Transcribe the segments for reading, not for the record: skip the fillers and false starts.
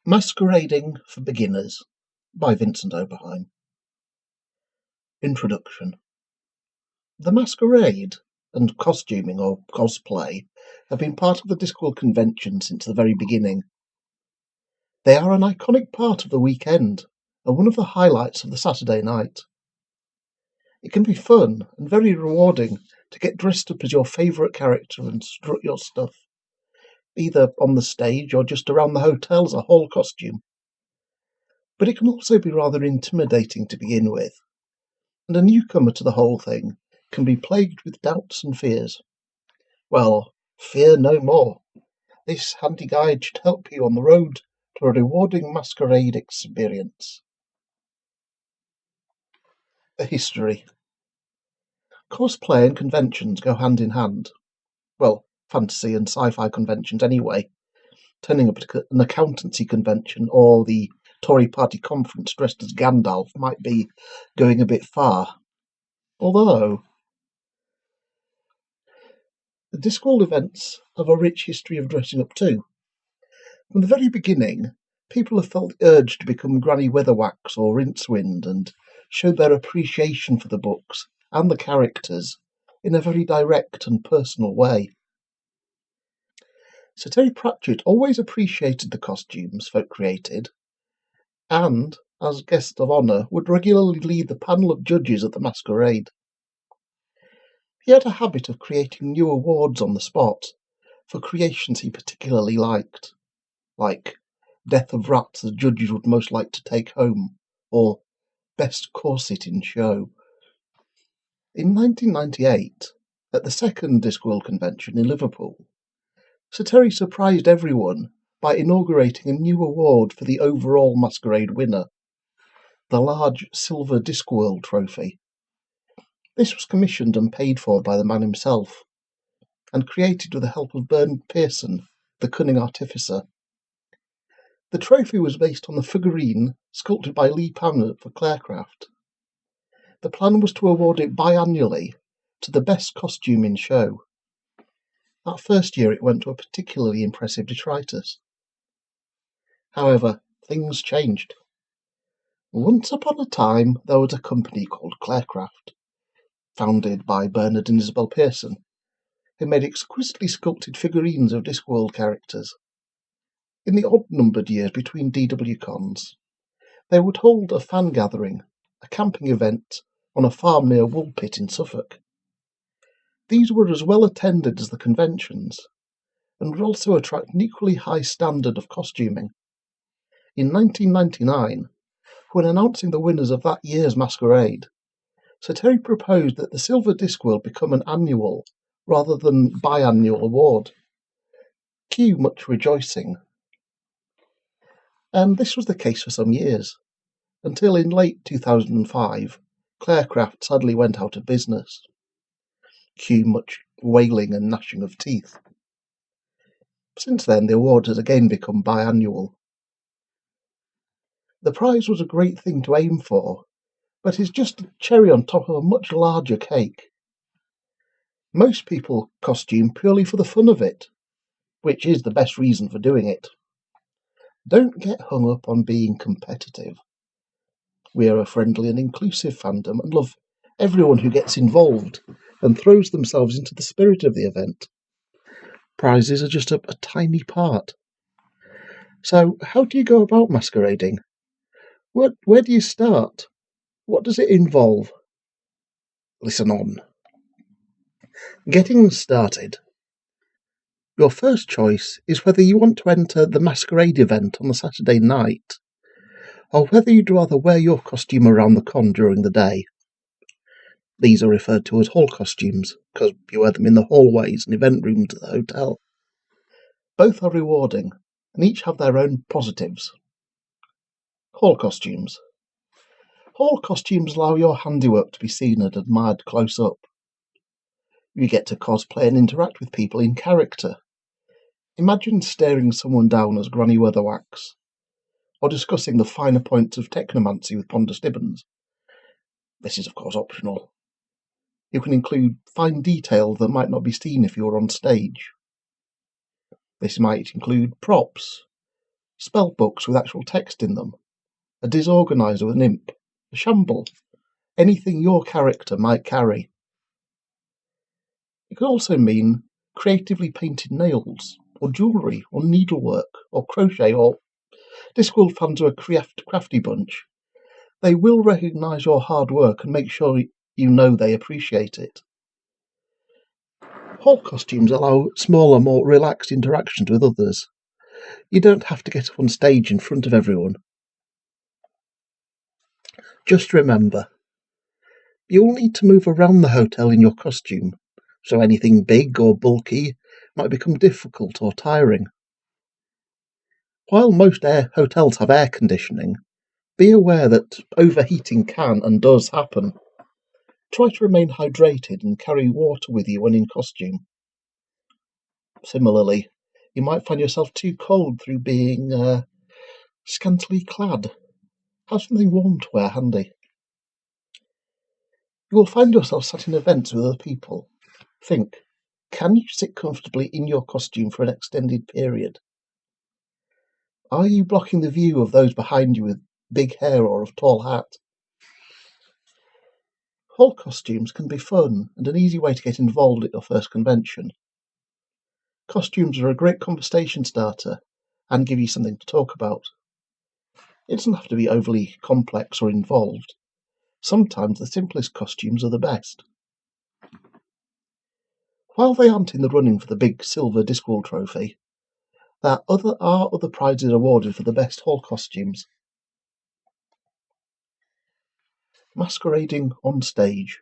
Maskerading for Beginners by Vincent Oberheim. Introduction. The masquerade and costuming or cosplay have been part of the Discworld convention since the very beginning. They are an iconic part of the weekend and one of the highlights of the Saturday night. It can be fun and very rewarding to get dressed up as your favourite character and strut your stuff, either on the stage or just around the hotel as a whole costume. But it can also be rather intimidating to begin with, and a newcomer to the whole thing can be plagued with doubts and fears. Well, fear no more. This handy guide should help you on the road to a rewarding masquerade experience. A history. Cosplay and conventions go hand in hand. Well, fantasy and sci-fi conventions anyway. Turning up at an accountancy convention or the Tory party conference dressed as Gandalf might be going a bit far. Although the Discworld events have a rich history of dressing up too. From the very beginning, people have felt the urge to become Granny Weatherwax or Rincewind and show their appreciation for the books and the characters in a very direct and personal way. Sir Terry Pratchett always appreciated the costumes folk created, and, as guest of honour, would regularly lead the panel of judges at the masquerade. He had a habit of creating new awards on the spot for creations he particularly liked, like Death of Rats the judges would most like to take home, or Best Corset in Show. In 1998, at the second Discworld convention in Liverpool, Sir Terry surprised everyone by inaugurating a new award for the overall masquerade winner, the large silver Discworld trophy. This was commissioned and paid for by the man himself, and created with the help of Bernard Pearson, the cunning artificer. The trophy was based on the figurine sculpted by Lee Pannett for Clarecraft. The plan was to award it biannually to the best costume in show. That first year it went to a particularly impressive detritus. However, things changed. Once upon a time there was a company called Clarecraft, founded by Bernard and Isabel Pearson, who made exquisitely sculpted figurines of Discworld characters. In the odd-numbered years between DW cons, they would hold a fan gathering, a camping event, on a farm near Woolpit in Suffolk. These were as well attended as the conventions, and would also attract an equally high standard of costuming. In 1999, when announcing the winners of that year's masquerade, Sir Terry proposed that the Silver Discworld become an annual rather than biannual award. Cue much rejoicing. And this was the case for some years, until in late 2005, Clarecraft sadly went out of business. Cue much wailing and gnashing of teeth. Since then, the award has again become biannual. The prize was a great thing to aim for, but is just a cherry on top of a much larger cake. Most people costume purely for the fun of it, which is the best reason for doing it. Don't get hung up on being competitive. We are a friendly and inclusive fandom and love everyone who gets involved and throws themselves into the spirit of the event. Prizes are just a tiny part. So, how do you go about masquerading? Where do you start? What does it involve? Listen on. Getting started. Your first choice is whether you want to enter the masquerade event on the Saturday night, or whether you'd rather wear your costume around the con during the day. These are referred to as hall costumes, because you wear them in the hallways and event rooms at the hotel. Both are rewarding, and each have their own positives. Hall costumes. Hall costumes allow your handiwork to be seen and admired close up. You get to cosplay and interact with people in character. Imagine staring someone down as Granny Weatherwax, or discussing the finer points of technomancy with Ponder Stibbons. This is of course optional. You can include fine detail that might not be seen if you were on stage. This might include props, spell books with actual text in them, a disorganiser with an imp, a shamble, anything your character might carry. It could also mean creatively painted nails, or jewellery, or needlework, or crochet, or Discworld fans are a crafty bunch. They will recognise your hard work and make sure you know they appreciate it. Hall costumes allow smaller, more relaxed interactions with others. You don't have to get up on stage in front of everyone. Just remember, you'll need to move around the hotel in your costume, so anything big or bulky might become difficult or tiring. While most hotels have air conditioning, be aware that overheating can and does happen. Try to remain hydrated and carry water with you when in costume. Similarly, you might find yourself too cold through being scantily clad. Have something warm to wear handy. You will find yourself sat in events with other people. Think, can you sit comfortably in your costume for an extended period? Are you blocking the view of those behind you with big hair or a tall hat? Hall costumes can be fun and an easy way to get involved at your first convention. Costumes are a great conversation starter and give you something to talk about. It doesn't have to be overly complex or involved. Sometimes the simplest costumes are the best. While they aren't in the running for the big silver Discworld trophy, there are other prizes awarded for the best hall costumes. Maskerading on stage.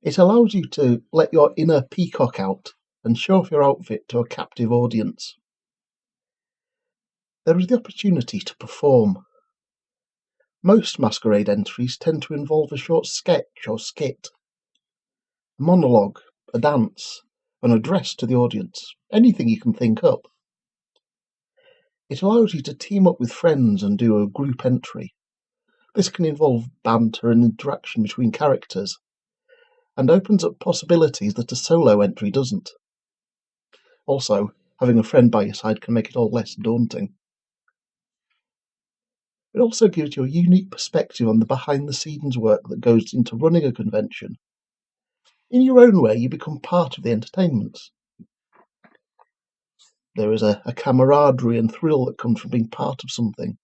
It allows you to let your inner peacock out and show off your outfit to a captive audience. There is the opportunity to perform. Most masquerade entries tend to involve a short sketch or skit, a monologue, a dance, an address to the audience, anything you can think up. It allows you to team up with friends and do a group entry. This can involve banter and interaction between characters, and opens up possibilities that a solo entry doesn't. Also, having a friend by your side can make it all less daunting. It also gives you a unique perspective on the behind-the-scenes work that goes into running a convention. In your own way, you become part of the entertainment. There is a camaraderie and thrill that comes from being part of something,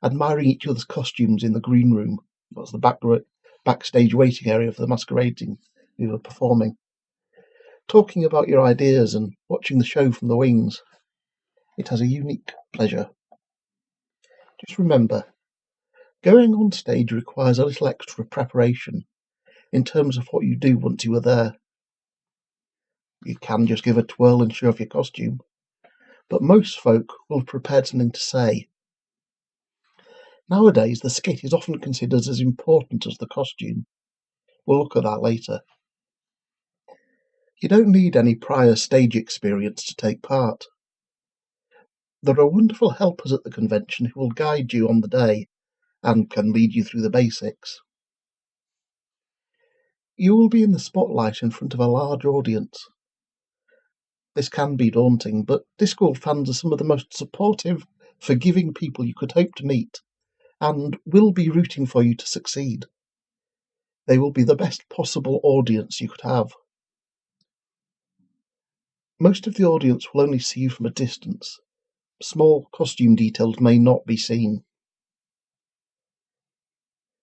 admiring each other's costumes in the green room. That's the backstage waiting area for the masquerading we were performing. Talking about your ideas and watching the show from the wings. It has a unique pleasure. Just remember, going on stage requires a little extra preparation in terms of what you do once you are there. You can just give a twirl and show off your costume, but most folk will have prepared something to say. Nowadays, the skit is often considered as important as the costume. We'll look at that later. You don't need any prior stage experience to take part. There are wonderful helpers at the convention who will guide you on the day and can lead you through the basics. You will be in the spotlight in front of a large audience. This can be daunting, but Discworld fans are some of the most supportive, forgiving people you could hope to meet, and will be rooting for you to succeed. They will be the best possible audience you could have. Most of the audience will only see you from a distance. Small costume details may not be seen.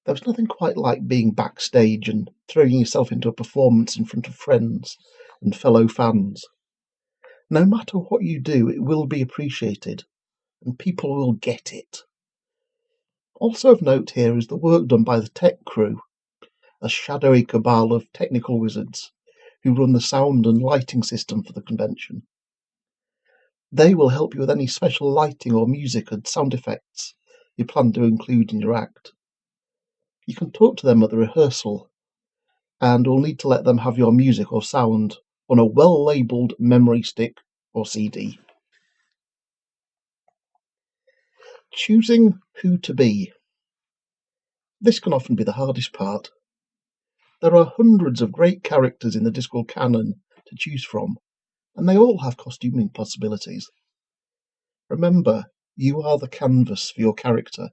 There's nothing quite like being backstage and throwing yourself into a performance in front of friends and fellow fans. No matter what you do, it will be appreciated, and people will get it. Also of note here is the work done by the tech crew, a shadowy cabal of technical wizards who run the sound and lighting system for the convention. They will help you with any special lighting or music and sound effects you plan to include in your act. You can talk to them at the rehearsal, and will need to let them have your music or sound on a well-labelled memory stick or CD. Choosing who to be. This can often be the hardest part. There are hundreds of great characters in the Discworld canon to choose from, and they all have costuming possibilities. Remember, you are the canvas for your character.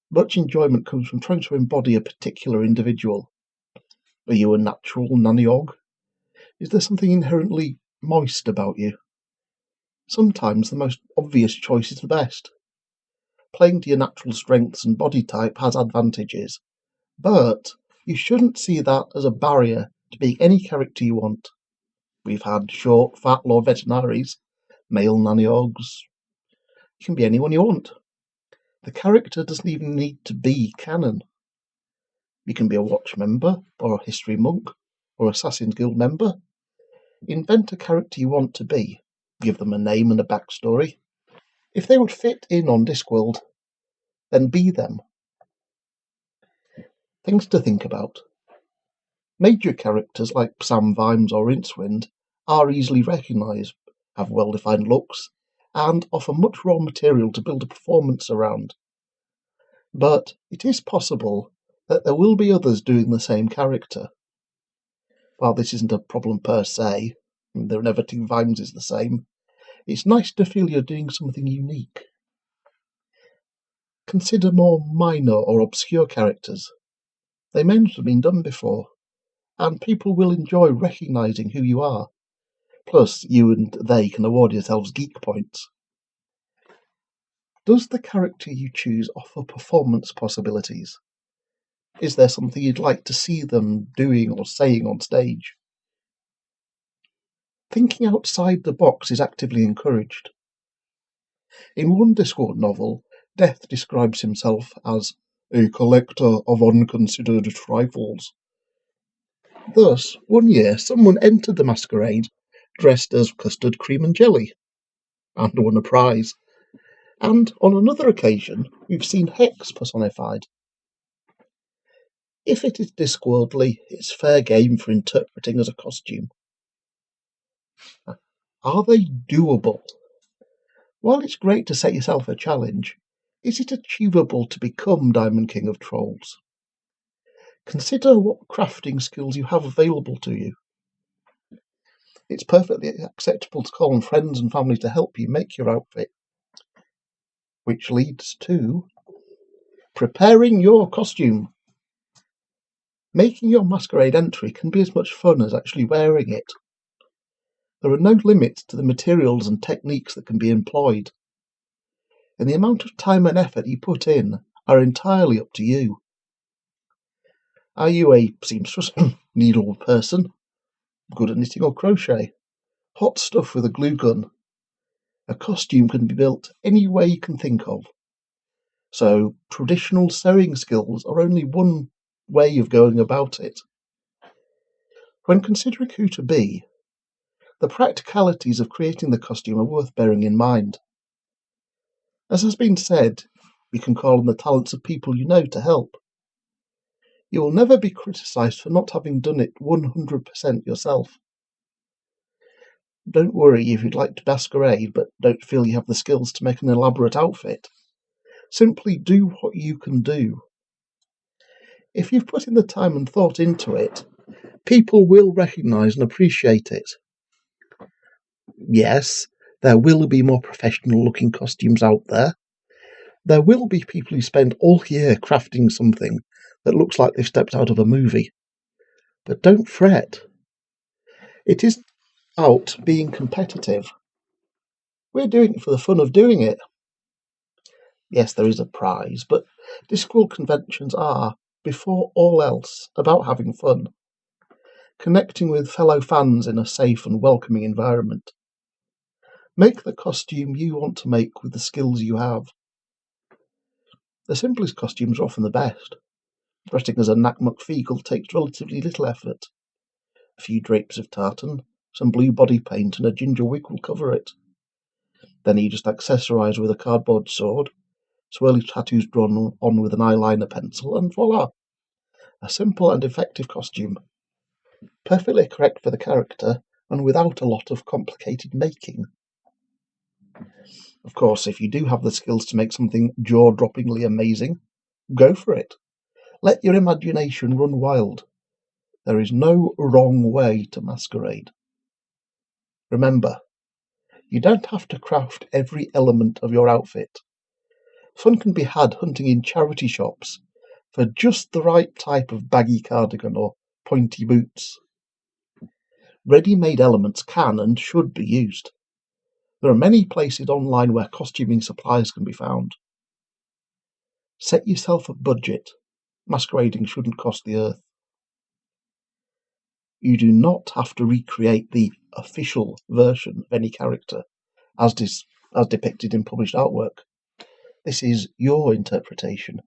Much enjoyment comes from trying to embody a particular individual. Are you a natural nanny-og? Is there something inherently moist about you? Sometimes the most obvious choice is the best. Playing to your natural strengths and body type has advantages, but you shouldn't see that as a barrier to being any character you want. We've had short, fat Lord Veterinaries, male nanny-ogs. You can be anyone you want. The character doesn't even need to be canon. You can be a watch member, or a history monk, or Assassin's Guild member. Invent a character you want to be. Give them a name and a backstory. If they would fit in on Discworld, then be them. Things to think about. Major characters like Sam Vimes or Rincewind are easily recognised, have well-defined looks, and offer much raw material to build a performance around. But it is possible that there will be others doing the same character. While this isn't a problem per se, though never two Vimes is the same, it's nice to feel you're doing something unique. Consider more minor or obscure characters. They may not have been done before, and people will enjoy recognising who you are. Plus, you and they can award yourselves geek points. Does the character you choose offer performance possibilities? Is there something you'd like to see them doing or saying on stage? Thinking outside the box is actively encouraged. In one Discworld novel, Death describes himself as a collector of unconsidered trifles. Thus, one year someone entered the masquerade dressed as custard cream and jelly, and won a prize. And on another occasion, we've seen Hex personified. If it is Discworldly, it's fair game for interpreting as a costume. Are they doable? While it's great to set yourself a challenge, is it achievable to become Diamond King of Trolls? Consider what crafting skills you have available to you. It's perfectly acceptable to call on friends and family to help you make your outfit. Which leads to preparing your costume. Making your masquerade entry can be as much fun as actually wearing it. There are no limits to the materials and techniques that can be employed, and the amount of time and effort you put in are entirely up to you. Are you a seamstress, needle person, good at knitting or crochet, hot stuff with a glue gun? A costume can be built any way you can think of. So traditional sewing skills are only one way of going about it. When considering who to be, the practicalities of creating the costume are worth bearing in mind. As has been said, you can call on the talents of people you know to help. You will never be criticised for not having done it 100% yourself. Don't worry if you'd like to masquerade but don't feel you have the skills to make an elaborate outfit. Simply do what you can do. If you've put in the time and thought into it, people will recognise and appreciate it. Yes, there will be more professional-looking costumes out there. There will be people who spend all year crafting something that looks like they've stepped out of a movie. But don't fret. It isn't about being competitive. We're doing it for the fun of doing it. Yes, there is a prize, but Discworld conventions are, before all else, about having fun. Connecting with fellow fans in a safe and welcoming environment. Make the costume you want to make with the skills you have. The simplest costumes are often the best. Dressing as a Knack McFeegle takes relatively little effort. A few drapes of tartan, some blue body paint, and a ginger wig will cover it. Then you just accessorise with a cardboard sword, swirly tattoos drawn on with an eyeliner pencil, and voila! A simple and effective costume. Perfectly correct for the character, and without a lot of complicated making. Of course, if you do have the skills to make something jaw-droppingly amazing, go for it. Let your imagination run wild. There is no wrong way to masquerade. Remember, You don't have to craft every element of your outfit. Fun can be had hunting in charity shops for just the right type of baggy cardigan or pointy boots. Ready-made elements can and should be used. There are many places online where costuming supplies can be found. Set yourself a budget. Maskerading shouldn't cost the earth. You do not have to recreate the official version of any character as depicted in published artwork. This is your interpretation.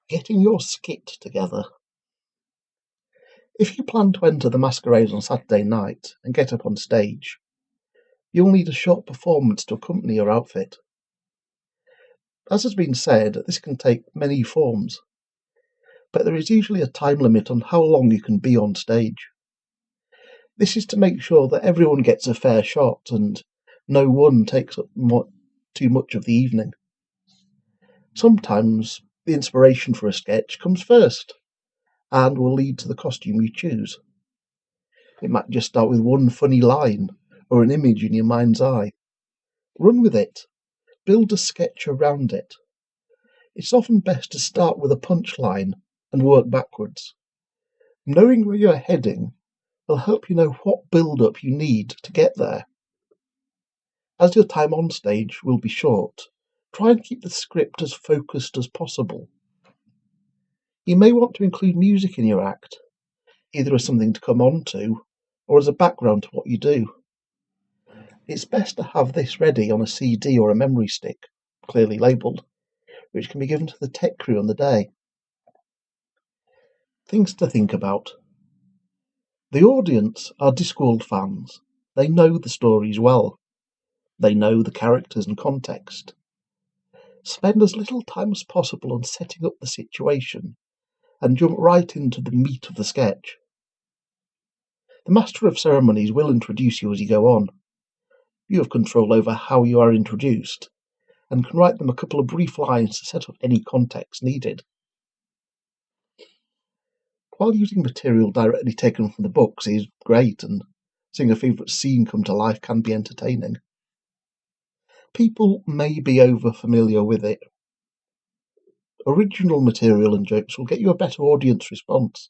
Getting your skit together. If you plan to enter the masquerade on Saturday night and get up on stage, you'll need a short performance to accompany your outfit. As has been said, this can take many forms, but there is usually a time limit on how long you can be on stage. This is to make sure that everyone gets a fair shot and no one takes up too much of the evening. Sometimes the inspiration for a sketch comes first and will lead to the costume you choose. It might just start with one funny line or an image in your mind's eye. Run with it. Build a sketch around it. It's often best to start with a punchline and work backwards. Knowing where you're heading will help you know what build-up you need to get there. As your time on stage will be short, try and keep the script as focused as possible. You may want to include music in your act, either as something to come on to or as a background to what you do. It's best to have this ready on a CD or a memory stick, clearly labelled, which can be given to the tech crew on the day. Things to think about. The audience are Discworld fans. They know the stories well. They know the characters and context. Spend as little time as possible on setting up the situation and jump right into the meat of the sketch. The Master of Ceremonies will introduce you as you go on. You have control over how you are introduced and can write them a couple of brief lines to set up any context needed. While using material directly taken from the books is great, and seeing a favourite scene come to life can be entertaining, people may be over-familiar with it. Original material and jokes will get you a better audience response.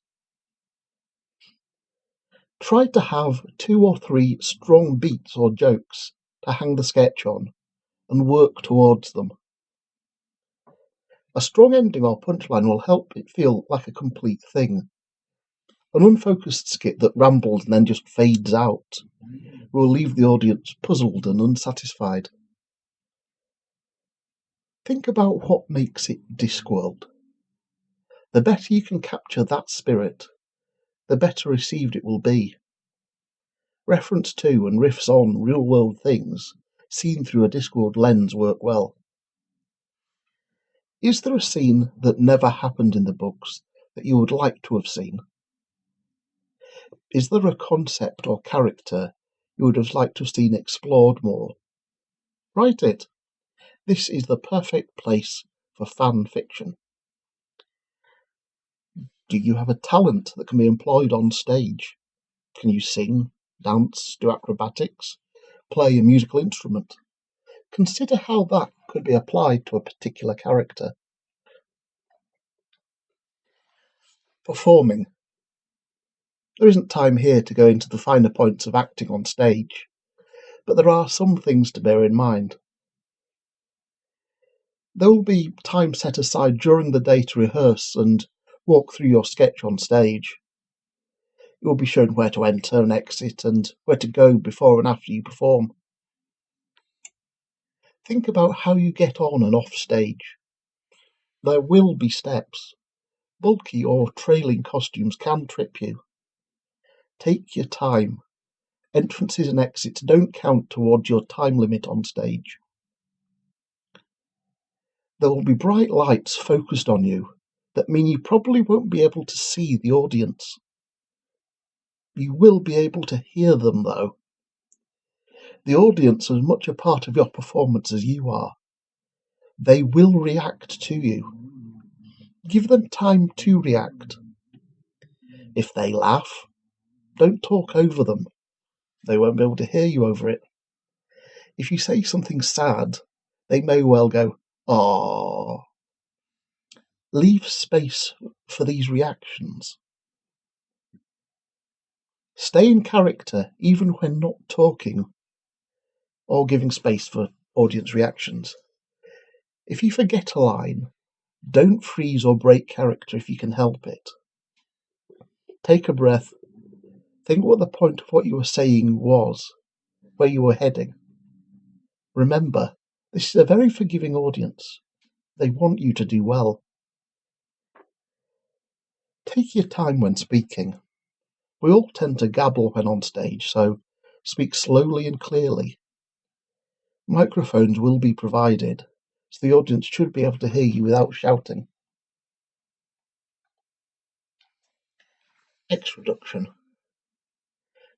Try to have 2 or 3 strong beats or jokes to hang the sketch on, and work towards them. A strong ending or punchline will help it feel like a complete thing. An unfocused skit that rambles and then just fades out will leave the audience puzzled and unsatisfied. Think about what makes it Discworld. The better you can capture that spirit, the better received it will be. Reference to and riffs on real-world things seen through a Discworld lens work well. Is there a scene that never happened in the books that you would like to have seen? Is there a concept or character you would have liked to have seen explored more? Write it. This is the perfect place for fan fiction. Do you have a talent that can be employed on stage? Can you sing, dance, do acrobatics, play a musical instrument? Consider how that could be applied to a particular character. Performing. There isn't time here to go into the finer points of acting on stage, but there are some things to bear in mind. There will be time set aside during the day to rehearse and walk through your sketch on stage. You will be shown where to enter and exit and where to go before and after you perform. Think about how you get on and off stage. There will be steps. Bulky or trailing costumes can trip you. Take your time. Entrances and exits don't count towards your time limit on stage. There will be bright lights focused on you that mean you probably won't be able to see the audience. You will be able to hear them, though. The audience is as much a part of your performance as you are. They will react to you. Give them time to react. If they laugh, don't talk over them. They won't be able to hear you over it. If you say something sad, they may well go, "Aww." Leave space for these reactions. Stay in character even when not talking or giving space for audience reactions. If you forget a line, don't freeze or break character if you can help it. Take a breath. Think what the point of what you were saying was, where you were heading. Remember, this is a very forgiving audience. They want you to do well. Take your time when speaking. We all tend to gabble when on stage, so speak slowly and clearly. Microphones will be provided, so the audience should be able to hear you without shouting. Extroduction.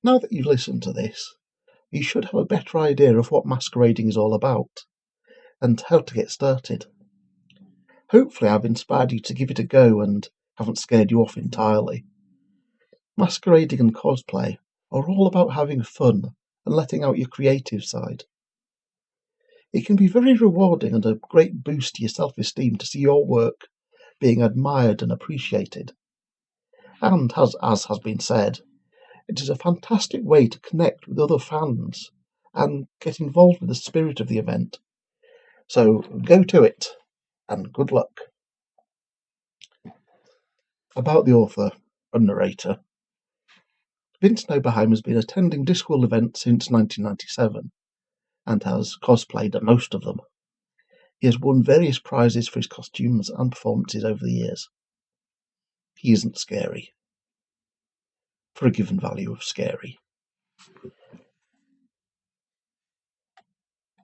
Now that you've listened to this, you should have a better idea of what masquerading is all about and how to get started. Hopefully I've inspired you to give it a go and haven't scared you off entirely. Masquerading and cosplay are all about having fun and letting out your creative side. It can be very rewarding and a great boost to your self-esteem to see your work being admired and appreciated. And as has been said, it is a fantastic way to connect with other fans and get involved with the spirit of the event. So go to it, and good luck. About the author and narrator. Vince Noberheim has been attending Discworld events since 1997 and has cosplayed at most of them. He has won various prizes for his costumes and performances over the years. He isn't scary. For a given value of scary.